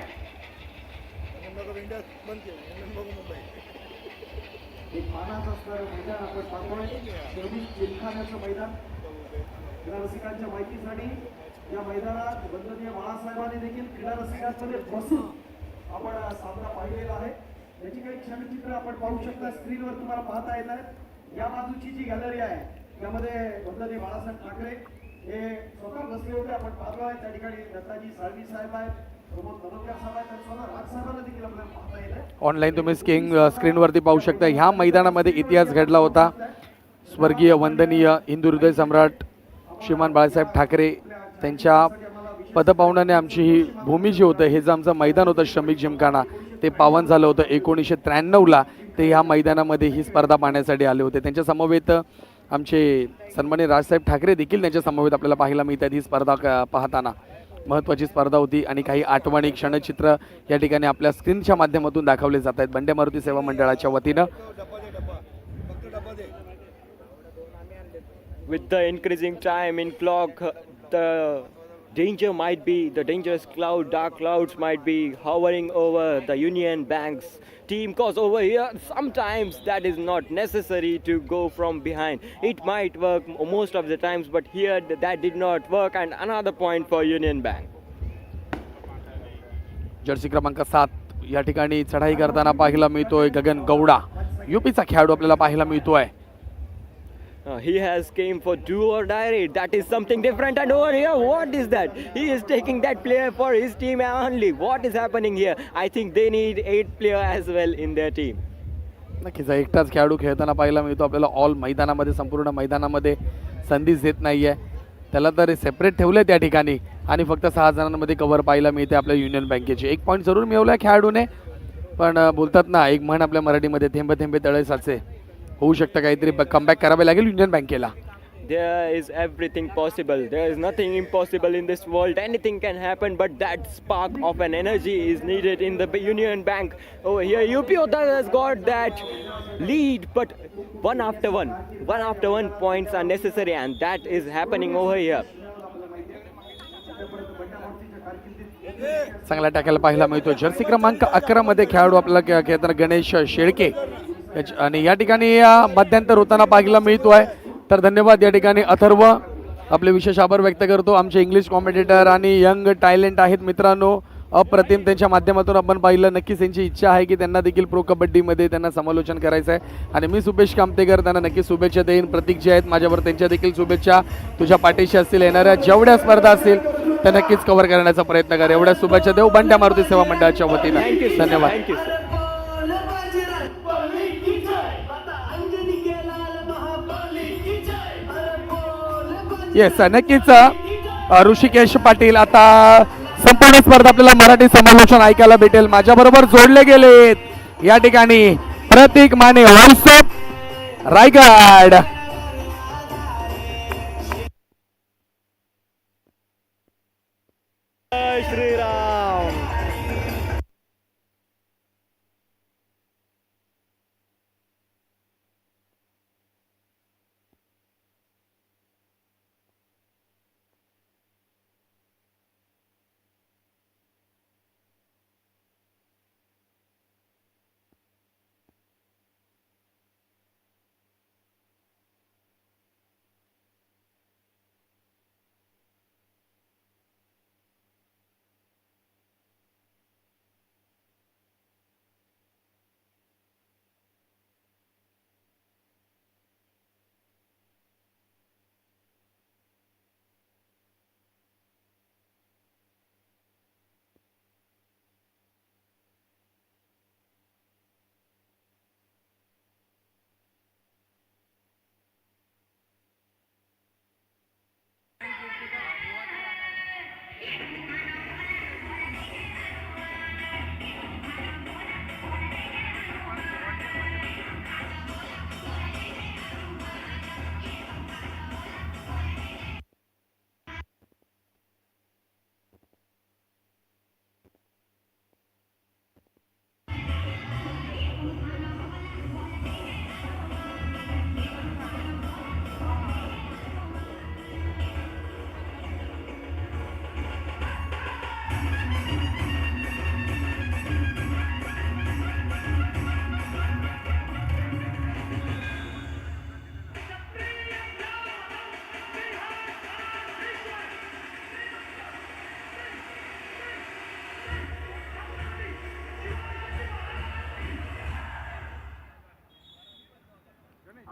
एक मानाचं असणारं मैदान आपण पाहतोय. शेवटी जिमखान्याचं मैदान. क्रीडा रसिकांच्या माहितीसाठी या मैदानात वंदनीय बाळासाहेबांनी देखील क्रीडा रसिकांमध्ये बसून आपण सामना पाहिलेला आहे. याची काही क्षणचित्र आपण पाहू शकता स्क्रीनवर तुम्हाला पाहता येत आहे. या बाजूची जी गॅलरी आहे त्यामध्ये वंदनीय बाळासाहेब ठाकरे हे स्वतः बसले होते. आपण पाहतो आहे त्या ठिकाणी दत्ताजी साळवी साहेब आहेत, प्रमोद तडोलकर साहेब आहेत आणि स्वतः राज साहेबांना देखील आपल्याला पाहता येत आहे. ऑनलाईन तुम्ही स्क्रीनवरती पाहू शकता. ह्या मैदानामध्ये इतिहास घडला होता. स्वर्गीय वंदनीय हिंदू हृदय सम्राट श्रीमान बाळासाहेब ठाकरे त्यांच्या पदपावनाने आमची ही भूमी जी होतं, हे जे आमचं मैदान होतं श्रमिक जिमखाना, ते पावन झालं होतं 1993ला. ते ह्या मैदानामध्ये ही स्पर्धा पाहण्यासाठी आले होते. त्यांच्या समवेत आमचे सन्माननीय राजसाहेब ठाकरे देखील त्यांच्या समवेत आपल्याला पाहायला मिळतात. ही स्पर्धा पाहताना महत्त्वाची स्पर्धा होती आणि काही आठवणी क्षणचित्र या ठिकाणी आपल्या स्क्रीनच्या माध्यमातून दाखवले जात आहेत बंड्या मारुती सेवा मंडळाच्या वतीनं. With the increasing time in clock, the dangerous dark clouds might be hovering over the Union Bank's team, cause over here sometimes that is not necessary to go from behind. It might work most of the times, but here that did not work, and another point for Union Bank. Jersey क्रमांक 7 या ठिकाणी चढाई करताना पाहायला मिळतोय गगन गौडा, यूपीचा खेळाडू आपल्याला पाहायला मिळतोय. He has came for do or die raid. That is something different. And over here, what is that? He is taking that player for his team only. What is happening here? I think they need 8 players as well in their team. नक्कीच एकटाच खेळाडू खेळताना पाहायला मिळतो आपल्याला. All मैदानामध्ये संपूर्ण मैदानामध्ये संधीच देत नाहीये. त्याला तर सेपरेट ठेवलंय त्या ठिकाणी आणि फक्त 6 जणांमध्ये कव्हर पाहायला मिळते आपल्या युनियन बँकेची. 1 पॉईंट जरूर मिळवलाय खेळाडूने, पण बोलतात ना एक म्हण आपल्या मराठीमध्ये, थेंब थेंबे तळे साचे. होऊ शकतं काहीतरी कमबॅक करावे लागेल युनियन बँकेला. There is everything possible. There is nothing impossible in this world. Anything can happen, but that spark of an energy is needed in the Union Bank. Over here, UP has got that lead, but one after one points are necessary, and that is happening over here. चांगला टाकायला पाहायला मिळतो. Jersey क्रमांक 11 मध्ये खेळाडू आपल्याला खेळताना गणेश शेळके आणि या ठिकाणी मध्यंतर होताना पाहायला मिळतोय. तर धन्यवाद या ठिकाणी अथर्व, आपले विशेष आभार व्यक्त करतो. आमचे इंग्लिश कॉमेंटेटर आणि यंग टॅलेंट आहेत मित्रांनो, अप्रतिम. त्यांच्या माध्यमातून आपण पाहिलं. नक्कीच त्यांची इच्छा आहे की त्यांना देखील प्रो कबड्डीमध्ये त्यांना समालोचन करायचं आहे आणि मी सुपेश कामतेकर त्यांना नक्कीच शुभेच्छा देईन. प्रतीक जे आहेत माझ्यावर, त्यांच्या देखील शुभेच्छा. तुझ्या पाठीशी असतील. येणाऱ्या जेवढ्या स्पर्धा असतील त्या नक्कीच कव्हर करण्याचा प्रयत्न कर. एवढ्या शुभेच्छा देऊ बंड्या मारुती सेवा मंडळाच्या वतीनं. धन्यवाद. Thank you, sir. येस, नक्कीच ऋषिकेश पाटील आता संपूर्ण स्पर्धा आपल्याला मराठी समालोचन ऐकायला भेटेल. माझ्या बरोबर जोडले गेलेत या ठिकाणी प्रतीक माने, व्हॉइस ऑफ रायगड. जय श्रीराम.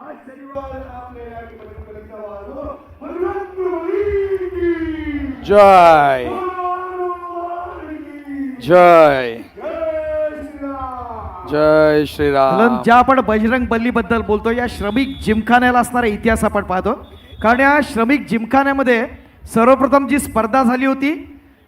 आज शनिवार आपल्या या ठिकाणी कलेक्टर वाजो हनुमंतुली की जय जय जय श्रीराम. कारण ज्या आपण बजरंग बल्ली बद्दल बोलतो, या श्रमिक जिमखान्याला असणारा इतिहास आपण पाहतो. कारण या श्रमिक जिमखान्यामध्ये सर्वप्रथम जी स्पर्धा झाली होती,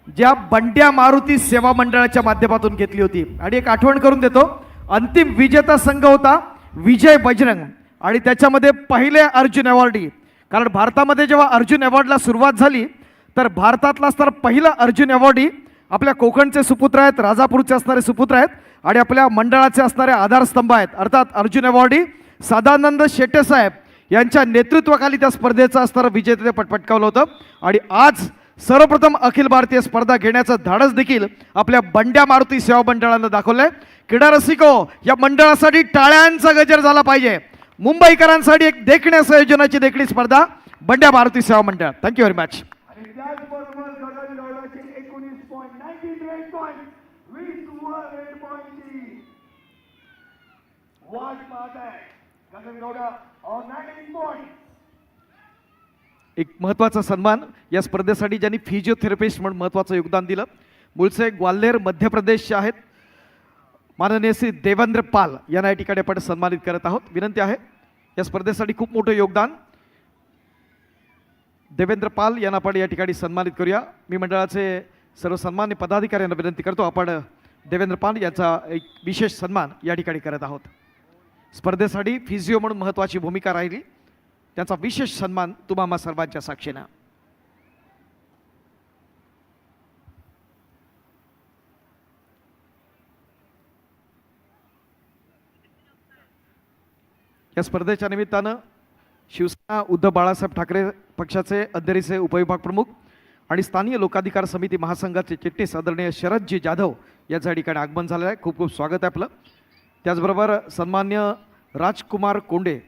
ज्या बंड्या मारुती सेवा मंडळाच्या माध्यमातून घेतली होती. आणि एक आठवण करून देतो, अंतिम विजेता संघ होता विजय बजरंग, आणि त्याच्यामध्ये पहिले अर्जुन अवॉर्डी. कारण भारतामध्ये जेव्हा अर्जुन अवॉर्डला सुरुवात झाली, तर भारतातला असणारा पहिला अर्जुन अवॉर्डी आपल्या कोकणचे सुपुत्र आहेत, राजापूरचे असणारे सुपुत्र आहेत, आणि आपल्या मंडळाचे असणारे आधारस्तंभ आहेत. अर्थात अर्जुन अवॉर्डी सदानंद शेट्टे साहेब यांच्या नेतृत्वाखाली त्या स्पर्धेचं असणारं विजेतेपद पटकावलं होतं. आणि आज सर्वप्रथम अखिल भारतीय स्पर्धा घेण्याचं धाडस देखील आपल्या बंड्या मारुती सेवा मंडळानं दाखवलंय. क्रीडा रसिको, या मंडळासाठी टाळ्यांचा गजर झाला पाहिजे. मुंबईकरांसाठी एक देखण्या संयोजनाची देखणी स्पर्धा बंड्या मारुती सेवा मंडळ. Thank you very much. आणि त्याचबरोबर गगन गौडाचे 19 पॉईंट 19 पॉईंट 20 वर पॉईंटची वाट पाहत आहे गगन गौडा और 19 पॉईंट. एक महत्त्वाचा सन्मान या स्पर्धेसाठी ज्यांनी फिजिओथेरपिस्ट म्हणून महत्त्वाचं योगदान दिलं, मूळचे ग्वाल्हेर मध्य प्रदेशचे आहेत माननीय श्री देवेंद्र पाल यांना या ठिकाणी आपण सन्मानित करत आहोत. विनंती आहे, या स्पर्धेसाठी खूप मोठं योगदान देवेंद्र पाल यांना आपण या ठिकाणी सन्मानित करूया. मी मंडळाचे सर्व सन्मान्य पदाधिकाऱ्यांना विनंती करतो, आपण देवेंद्र पाल यांचा एक विशेष सन्मान या ठिकाणी करत आहोत. स्पर्धेसाठी फिजिओ म्हणून महत्त्वाची भूमिका राहिली, त्यांचा विशेष सन्मान तुम्हा सर्वांच्या साक्षीनं. या स्पर्धेच्या निमित्तानं शिवसेना उद्धव बाळासाहेब ठाकरे पक्षाचे अंधेरीचे उपविभाग प्रमुख आणि स्थानीय लोकाधिकार समिती महासंघाचे चिटणीस आदरणीय शरदजी जाधव यांच्या ठिकाणी आगमन झालेलं आहे. खूप खूप स्वागत आहे आपलं. त्याचबरोबर सन्मान्य राजकुमार कोंडे,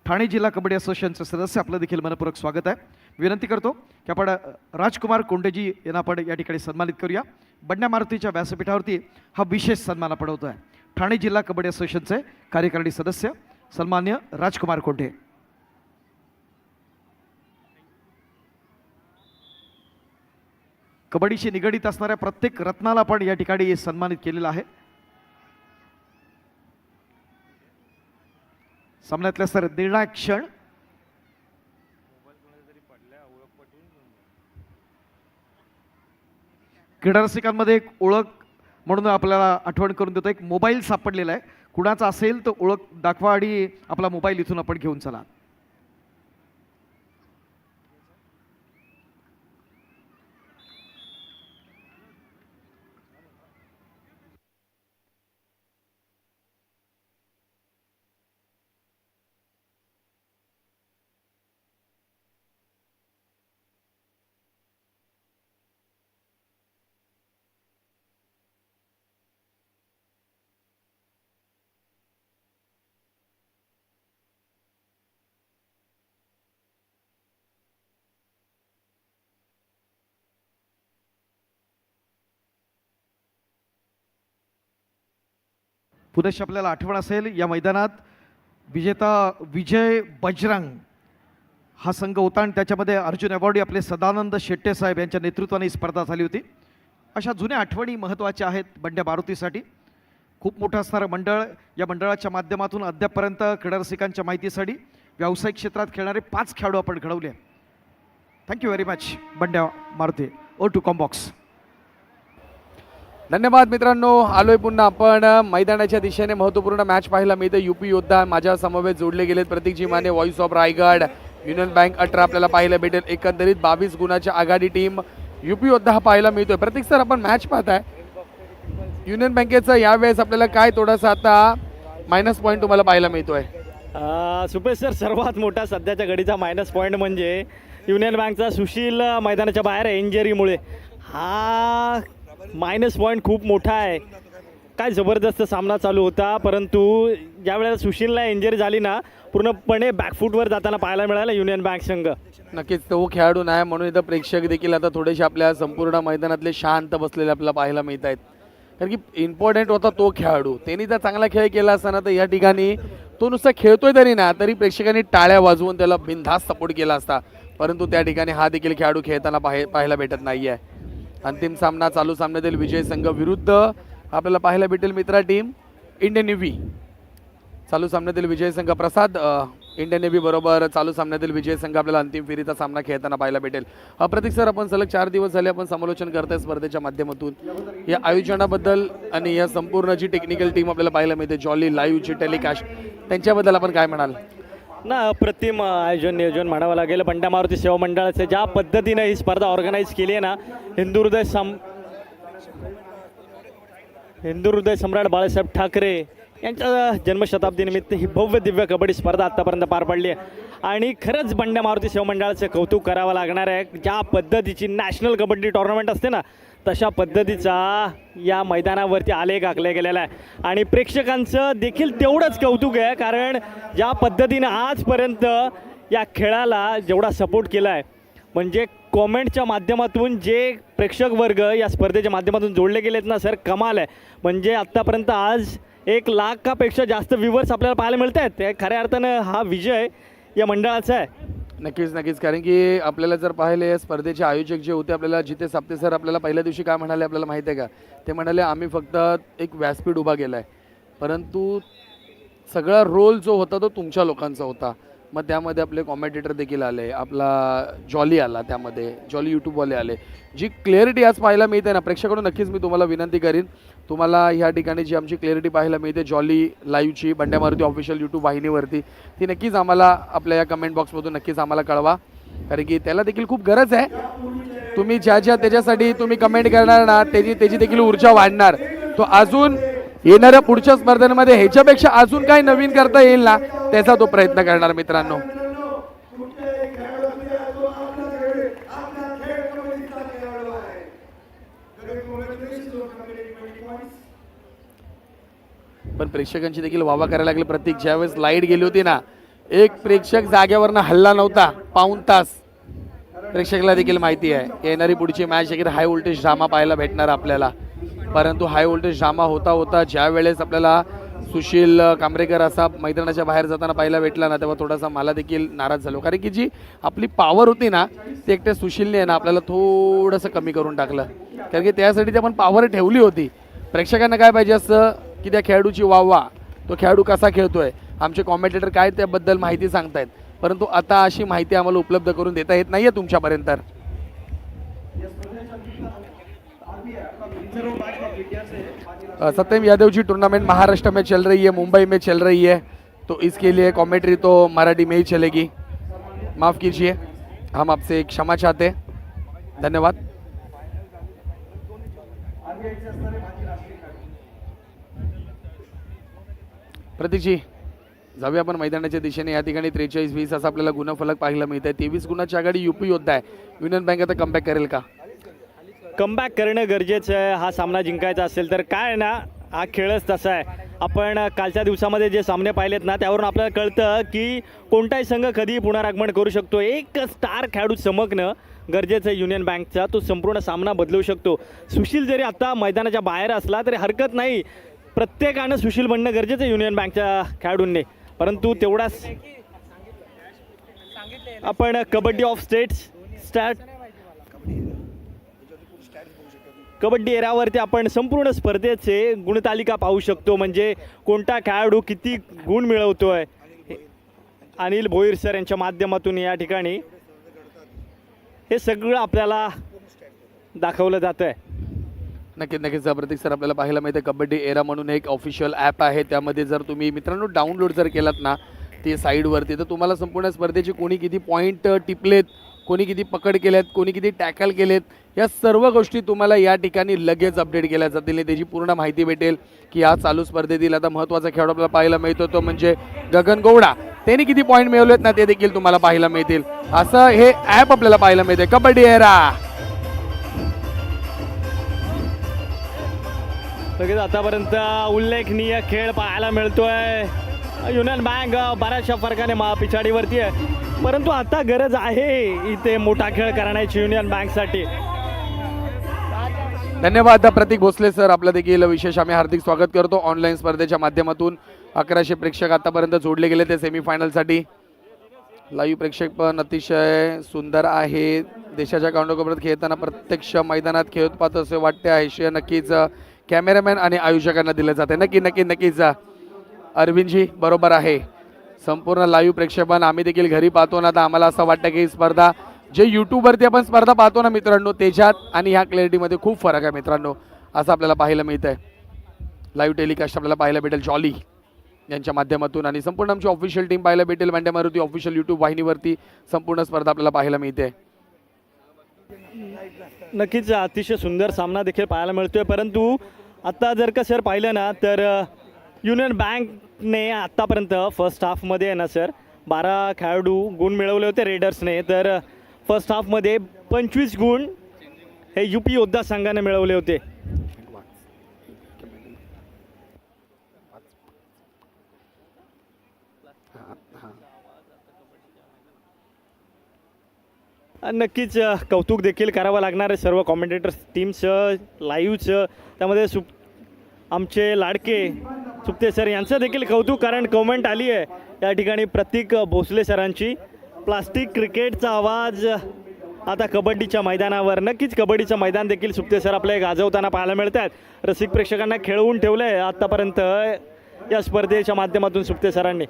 ठाणे जिल्हा कबड्डी असोसिएशनचे सदस्य, आपलं देखील मनपूर्वक स्वागत आहे. विनंती करतो की आपण राजकुमार कोंडेजी यांना आपण या ठिकाणी सन्मानित करूया. बंड्या मारुतीच्या व्यासपीठावरती हा विशेष सन्मान आपण होतो आहे. ठाणे जिल्हा कबड्डी असोसिएशनचे कार्यकारिणी सदस्य सन्मान्य राजकुमार कोंडे. कबड्डीशी निगडीत असणाऱ्या प्रत्येक रत्नाला आपण या ठिकाणी सन्मानित केलेलं आहे. सामन्यातल्या सर निर्णायक क्षण क्रीडा रसिकांमध्ये एक ओळख म्हणून आपल्याला आठवण करून देतो, एक मोबाईल सापडलेला आहे. कुणाचा असेल तर ओळख दाखवा आणि आपला मोबाईल इथून आपण घेऊन चला. पुदेश आपल्याला आठवण असेल या मैदानात विजेता विजय बजरंग हा संघ होता आणि त्याच्यामध्ये अर्जुन अवॉर्डी आपले सदानंद शेट्टे साहेब यांच्या नेतृत्वाने ही स्पर्धा झाली होती. अशा जुन्या आठवणी महत्त्वाच्या आहेत बंड्या मारुतीसाठी. खूप मोठं असणारं मंडळ, या मंडळाच्या माध्यमातून अद्यापपर्यंत क्रीडा रसिकांच्या माहितीसाठी व्यावसायिक क्षेत्रात खेळणारे 5 खेळाडू आपण घडवले. Thank you very much Bandya Maruti. O two Combox. धन्यवाद मित्रांनो. आलोय पुन्हा आपण मैदानाच्या दिशेने. महत्त्वपूर्ण मॅच पाहायला मिळते. यूपी योद्धा माझ्या समवेत जोडले गेलेत. Pratikji Mane, voice of Raigad, union bank 18 आपल्याला पाहायला भेटेल. एकंदरीत 22 गुणाच्या आघाडी टीम यूपी योद्धा हा पाहायला मिळतोय. प्रतीक सर, आपण मॅच पाहताय, युनियन बँकेचं यावेळेस आपल्याला काय थोडासा आता मायनस पॉईंट तुम्हाला पाहायला मिळतोय? सुपेश सर, सर्वात मोठा सध्याच्या घडीचा मायनस पॉईंट म्हणजे युनियन बँकचा सुशील मैदानाच्या बाहेर आहे इंजरीमुळे. हा मायनस पॉईंट खूप मोठा आहे. काय जबरदस्त सामना चालू होता, परंतु ज्या वेळेला सुशीलला इंजरी झाली ना, पूर्णपणे बॅकफूटवर जाताना पाहायला मिळालं युनियन बँक संघ. नक्कीच तो खेळाडू नाही, म्हणून इथं प्रेक्षक देखील आता थोडेसे आपल्या संपूर्ण मैदानातले शांत बसलेले आपल्याला पाहायला मिळत आहेत. कारण की इम्पॉर्टंट होता तो खेळाडू. त्यांनी जर चांगला खेळ केला असताना तर या ठिकाणी तो नुसता खेळतोय तरी ना, तरी प्रेक्षकांनी टाळ्या वाजवून त्याला बिनधास्त सपोर्ट केला असता. परंतु त्या ठिकाणी हा देखील खेळाडू खेळताना पाहायला भेटत नाही आहे. अंतिम सामना चालू सामन्यातील विजय संघ विरुद्ध आपल्याला पाहायला भेटेल मित्रा टीम इंडियन नेव्ही. चालू सामन्यातील विजय संघ प्रसाद इंडियन नेव्ही बरोबर चालू सामन्यातील विजय संघ आपल्याला अंतिम फेरीचा सामना खेळताना पाहायला भेटेल. प्रतीक सर, आपण सलग 4 दिवस झाले आपण समालोचन करतोय स्पर्धेच्या माध्यमातून. या आयोजनाबद्दल आणि या संपूर्ण जी टेक्निकल टीम आपल्याला पाहायला मिळते, जॉली लाईव्हची टेलिकास्ट, त्यांच्याबद्दल आपण काय म्हणाल? ना, अप्रतिम आयोजन नियोजन म्हणावं लागेल. बंड्या मारुती सेवा मंडळाचं ज्या पद्धतीनं ही स्पर्धा ऑर्गनाईज केली आहे ना, हिंदू हृदय सम्राट बाळासाहेब ठाकरे यांच्या जन्मशताब्दीनिमित्त ही भव्य दिव्य कबड्डी स्पर्धा आत्तापर्यंत पार पडली आहे. आणि खरंच बंड्या मारुती सेवा मंडळाचं कौतुक करावं लागणार आहे. ज्या पद्धतीची नॅशनल कबड्डी टुर्नामेंट असते ना, तशा पद्धतीचा या मैदानावरती आलेख आखला गेलेला आहे. आणि प्रेक्षकांचं देखील तेवढंच कौतुक आहे, कारण ज्या पद्धतीनं आजपर्यंत या खेळाला जेवढा सपोर्ट केला आहे, म्हणजे कॉमेंटच्या माध्यमातून जे प्रेक्षक वर्ग या स्पर्धेच्या माध्यमातून जोडले गेलेत ना सर, कमाल आहे. म्हणजे आत्तापर्यंत आज 1 लाखापेक्षा जास्त व्ह्यूवर्स आपल्याला पाहायला मिळत आहेत. ते खऱ्या अर्थानं हा विजय या मंडळाचा आहे. नक्कीच. कारण की आपल्याला जर पाहिले या स्पर्धेचे आयोजक जे होते आपल्याला जिथे साप्ते सर आपल्याला पहिल्या दिवशी काय म्हणाले आपल्याला माहिती आहे का? ते म्हणाले आम्ही फक्त एक व्यासपीठ उभा केला आहे, परंतु सगळा रोल जो होता तो तुमच्या लोकांचा होता. मग त्यामध्ये आपले कॉमेंटेटर देखील आले, आपला जॉली आला, त्यामध्ये जॉली यूट्यूबवाले आले. जी क्लिअरिटी आज पाहायला मिळते ना प्रेक्षकांकडून, नक्कीच मी तुम्हाला विनंती करीन, तुम्हाला ह्या ठिकाणी जी आमची क्लिअरिटी पाहायला मिळते जॉली लाईव्हची बंड्या मारुती ऑफिशियल यूट्यूब वाहिनीवरती, ती नक्कीच आम्हाला आपल्या या कमेंट बॉक्समधून नक्कीच आम्हाला कळवा, कारण की त्याला देखील खूप गरज आहे. तुम्ही ज्या त्याच्यासाठी तुम्ही कमेंट करणार ना, त्याची देखील ऊर्जा वाढणार. तो अजून येणाऱ्या पुढच्या स्पर्धेमध्ये ह्याच्यापेक्षा अजून काय नवीन करता येईल ना, त्याचा तो प्रयत्न करणार मित्रांनो. पण प्रेक्षकांची देखील वावा करायला लागली. प्रत्येक ज्यावेळेस लाईट गेली होती ना, एक प्रेक्षक जागेवरनं हल्ला नव्हता पाऊण तास. प्रेक्षकाला देखील माहिती आहे येणारी पुढची मॅच एक हाय व्होल्टेज ड्रामा पाहायला भेटणार आपल्याला. परंतु हाय व्होल्टेज ड्रामा होता ज्या वेळेस आपल्याला सुशील कांबरेकर असा मैदानाच्या बाहेर जाताना पाहायला भेटला ना, तेव्हा थोडासा मला देखील नाराज झालो, कारण की जी आपली पॉवर होती ना, ते एकट्या सुशीलने आहे ना आपल्याला थोडंसं कमी करून टाकलं. कारण की त्यासाठी ती आपण पॉवर ठेवली होती. प्रेक्षकांना काय पाहिजे असतं की त्या खेळाडूची वावा, तो खेळाडू कसा खेळतोय, आमचे कॉमेंटेटर काय त्याबद्दल माहिती सांगतायत, परंतु आता अशी माहिती आम्हाला उपलब्ध करून देता येत नाहीये तुमच्यापर्यंत. सत्यम यादव जी, टूर्नामेंट महाराष्ट्र में चल रही है, मुंबई में चल रही है, तो इसके लिए कमेंट्री तो मराठी में ही चलेगी। माफ़ कीजिए, हम आपसे क्षमा चाहते हैं। धन्यवाद। प्रतीक जी, जाऊया आपण मैदानाच्या दिशेने। या ठिकाणी 43-20 असा आपल्याला गुणफलक पाहायला मिळत आहे। 23 गुणाची आघाडी यूपी योद्धा आहे। युनियन बँक आता कमबॅक करेल का? कमबॅक करणं गरजेचं आहे। हा सामना जिंकायचा असेल तर काय ना, हा खेळच तसा आहे। आपण कालच्या दिवसामध्ये जे सामने पाहिलेत ना, त्यावरून आपल्याला कळतं की कोणताही संघ कधीही पुनरागमन करू शकतो। एक स्टार खेळाडू चमकणं गरजेचं आहे युनियन बँकचा, तो संपूर्ण सामना बदलू शकतो। सुशील जरी आता मैदानाच्या बाहेर असला तरी हरकत नाही, प्रत्येकानं सुशील बनणं गरजेचं आहे युनियन बँकच्या खेळाडूंनी। परंतु तेवढाच आपण कबड्डी ऑफ कबड्डी एरावरती आपण संपूर्ण स्पर्धेचे गुणतालिका पाहू शकतो, म्हणजे कोणता खेळाडू किती गुण मिळवतोय। अनिल भोईर सर यांच्या माध्यमातून या ठिकाणी हे सगळं आपल्याला दाखवलं जातं आहे। नक्कीच प्रतीक सर, आपल्याला पाहायला मिळते कबड्डी एरा म्हणून एक ऑफिशियल ॲप आहे। त्यामध्ये जर तुम्ही मित्रांनो डाउनलोड जर केलात ना ते साईडवरती, तर तुम्हाला संपूर्ण स्पर्धेचे कोणी किती पॉईंट टिपलेत, कोणी किती पकड केल्यात, कोणी किती टॅकल केलेत, या सर्व गोष्टी तुम्हाला या ठिकाणी लगेच अपडेट केल्या जातील। त्याची पूर्ण माहिती भेटेल की या चालू स्पर्धेतील आता महत्त्वाचा खेळाडू आपल्याला पाहायला मिळतो तो म्हणजे गगन गौडा। त्यांनी किती पॉईंट मिळवलेत ना ते देखील तुम्हाला पाहायला मिळतील। असं हे ॲप आपल्याला पाहायला मिळते कबड्डी एरा। लगेच आतापर्यंत उल्लेखनीय खेळ पाहायला मिळतोय। युनियन बँक बऱ्याचशा फरकाने पिछाडीवरती आहे, परंतु आता गरज आहे इथे मोठा खेळ करण्याची युनियन बँकसाठी। धन्यवाद प्रतीक भोसले सर, आपलं देखील विशेष आम्ही हार्दिक स्वागत करतो। ऑनलाईन स्पर्धेच्या माध्यमातून 1100 प्रेक्षक आतापर्यंत जोडले गेले ते सेमीफायनलसाठी। लाईव्ह प्रेक्षक पण अतिशय सुंदर आहे। देशाच्या कानाकोपऱ्यात खेळताना प्रत्यक्ष मैदानात खेळत पाहतो असे वाटते आहे। नक्कीच कॅमेरामॅन आणि आयोजकांना दिले जाते। नक्कीच अरविंदजी बरोबर आहे। संपूर्ण लाईव्ह प्रेक्षेपण आम्ही देखील घरी पाहतो ना, तर आम्हाला असं वाटतं की ही स्पर्धा जे यूट्यूबवरती आपण स्पर्धा पाहतो ना मित्रांनो, त्याच्यात आणि ह्या क्लॅरिटीमध्ये खूप फरक आहे मित्रांनो, असं आपल्याला पाहायला मिळतं आहे। लाईव्ह टेलिकास्ट आपल्याला पाहायला भेटेल जॉली यांच्या माध्यमातून, आणि संपूर्ण आमची ऑफिशियल टीम पाहायला भेटेल बंड्या मारुती ऑफिशियल यूट्यूब वाहिनीवरती। संपूर्ण स्पर्धा आपल्याला पाहायला मिळते। नक्कीच अतिशय सुंदर सामना देखील पाहायला मिळतोय, परंतु आता जर का सर पाहिलं ना तर युनियन बँकने आत्तापर्यंत फर्स्ट हाफमध्ये आहे ना सर 12 खेळाडू गुण मिळवले होते रेडर्सने, तर फर्स्ट हाफमध्ये 25 गुण हे यूपी योद्धा संघाने मिळवले होते। नक्कीच कौतुक देखील करावं लागणार आहे सर्व कॉमेंटेटर्स टीमचं, लाईव्हचं, त्यामध्ये आमचे लाडके सुप्ते सर यांचं देखील कौतुक, कारण कमेंट आली आहे या ठिकाणी प्रतीक भोसले सरांची। प्लास्टिक क्रिकेटचा आवाज आता कबड्डीच्या मैदानावर। नक्कीच कबड्डीचं मैदान देखील सुप्ते सर आपले गाजवताना पाहायला मिळत आहेत। रसिक प्रेक्षकांना खेळवून ठेवलं आहे आत्तापर्यंत या स्पर्धेच्या माध्यमातून सुप्ते सरांनी।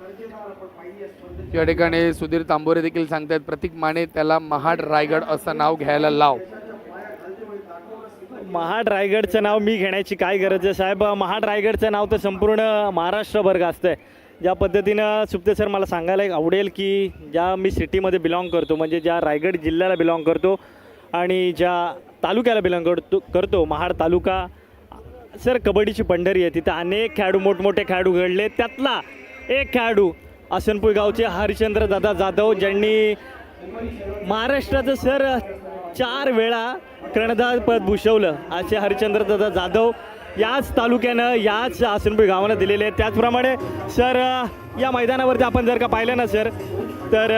या ठिकाणी सुधीर तांबोरे देखील सांगतात प्रतीक माने त्याला महाड रायगड असं नाव घ्यायला लाव। महाड रायगडचं नाव मी घेण्याची काय गरज आहे साहेब, महाड रायगडचं नाव तर संपूर्ण महाराष्ट्रभर गाजतंय। ज्या पद्धतीनं सुप्ते सर मला सांगायला आवडेल की ज्या मी सिटीमध्ये बिलॉंग करतो, म्हणजे ज्या रायगड जिल्ह्याला बिलॉंग करतो आणि ज्या तालुक्याला बिलॉंग करतो महाड तालुका, सर कबड्डीची पंढरी आहे। तिथं अनेक खेळाडू मोठमोठे खेळाडू घडले, त्यातला एक खेळाडू आसनपूर गावचे हरिश्चंद्र दादा जाधव, ज्यांनी महाराष्ट्राचं सर 4 वेळा कर्णधार पद भूषवलं। असे हरिश्चंद्र दादा जाधव याच तालुक्यानं याच आसनपूर गावानं दिलेले आहेत। त्याचप्रमाणे सर या मैदानावरती आपण जर का पाहिलं ना सर, तर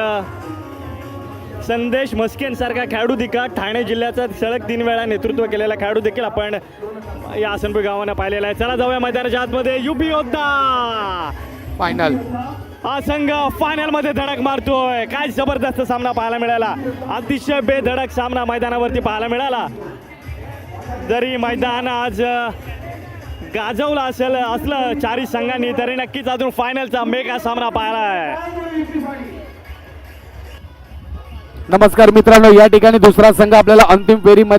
संदेश मस्केंसारखा खेळाडू देखील ठाणे जिल्ह्याचा सलग 3 वेळा नेतृत्व केलेला खेळाडू देखील आपण या आसनपूर गावानं पाहिलेला आहे। चला जाऊया मैदानाच्या आतमध्ये। यूपी योद्धा फायनल, हा संघ फायनल मध्ये धडक मारतोय। काय जबरदस्त सामना पाहायला मिळाला, अतिशय बेधडक सामना मैदानावरती पाहायला मिळाला। जरी मैदान आज गाजवलं असलं 4 संघांनी, तरी नक्कीच अजून फायनलचा मेगा सामना पाहायला आहे। नमस्कार मित्रांनो, या ठिकाणी दुसरा संघ आपल्याला अंतिम फेरीमध्ये